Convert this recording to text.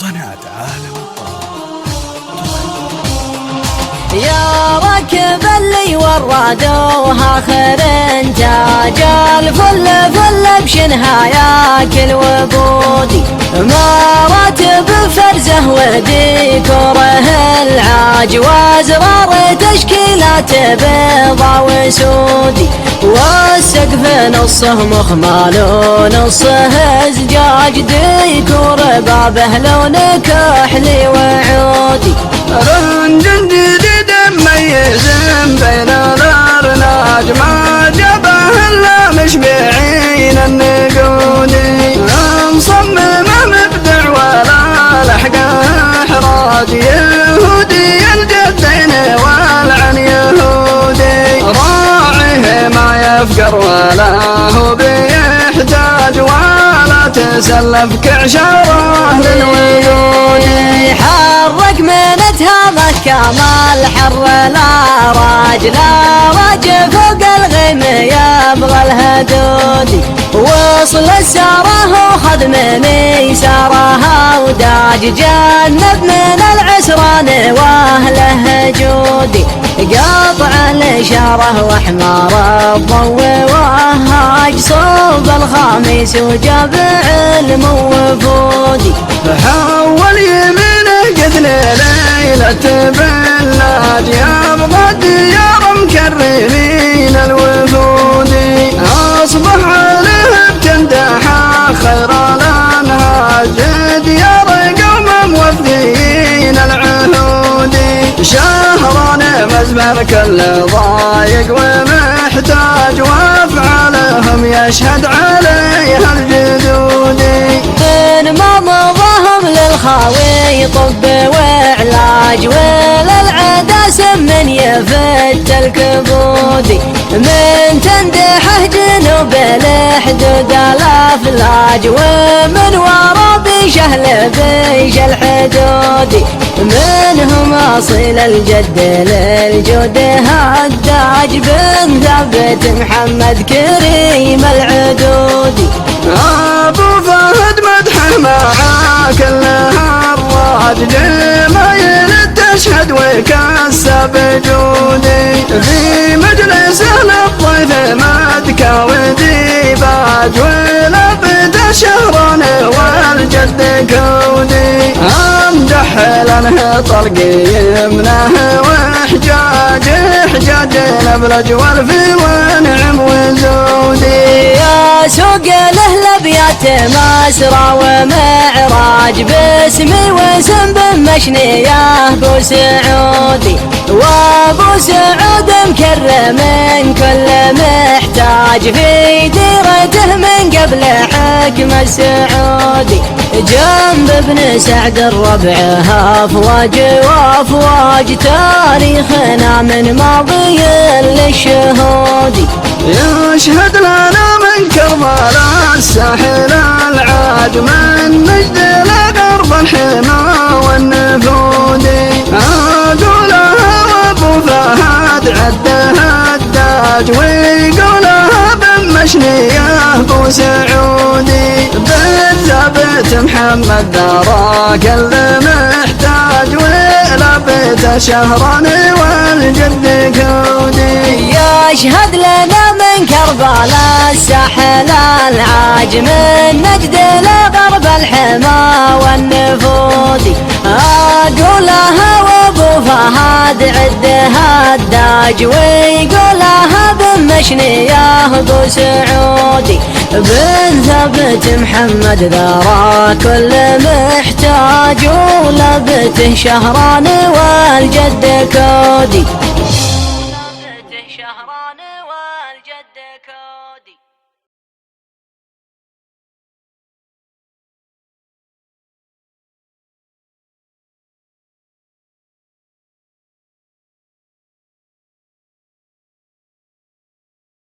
قناة عالم الطرب. يا راكب اللي ورادوها خير انتاج الفل فل بشنها كل وبودي مراتب فرزه وديكوره العاج وازرار تشكيلات بيضا وسودي والسقف نصه مخمال ونصه زجاج ديكور بابه لون كحلي وعودي رنجن جديد مميز بين الارناج ما جابه الا مشبعين النقودي مصمم مبدع ولا لحقه احراج يهودي الجدين والعن يهودي راعيه ما يفقر ولا هو بيحتاج ولا تسلف كعشره للوجود حرك منتها كمال حر لا راج فوق الغيم يبغى الهدودي وصل الساره وخذ من يسارها وداج جنب من العسران واهله جودي قاطع الاشاره واحمر الضو وهاج صوب الخميس وجاب علم وفودي حول يمينه قد ليلة بلاج يبغى الديار مكرمين الوفود أصبح عليه بتندحى خير الأنهاج ديار قوم موفدين العهود شهران مزمر كل ضايق ومحتاج وافعالهم يشهد عليها الجدود من مضاهم للخاوي طب وعلاج وللعداس من يفت الكبودي من تندحه جنوب الحدود الافلاج ومن ورا بشهل بيش الحدودي منهم اصيل الجد للجود هداج بن ثابت محمد كريم العدودي ابو فهد مدحه مع كلها الراج جمايل تشهد وكسب جودي في مجلسه للضيف مدكه وديباج ولبد شهران والجد كودي امدح لانه طلقي يمنه وحجاج حجاج الابلج والفي ونعم وزودي يا سوق الابيات مسرى ومعراج باسمي واسم بمشني يا ابو سعودي وابو سعود مكرم من كل محتاج في ديرته من قبل حكم السعودي جنب ابن سعد الربع افواج وافواج تاريخنا من ماضي للشهود يشهد لنا من كربلاء الساحل العاج من نجد لغرب الحما والنفود اقولها وابو فهد عدها الداج ويقولها بمشني يا ابو سعودي بالثبت محمد دراك اللي محتاج ولبت شهران والجد كودي يشهد لنا من كربلاء الساحل العاج من نجد لغرب الحما والنفودي اقولها وابو فهد عدها الداج ويقولها بمشني يا ابو سعودي بن ثبت محمد ذرا كل محتاج ولبته شهران والجد كودي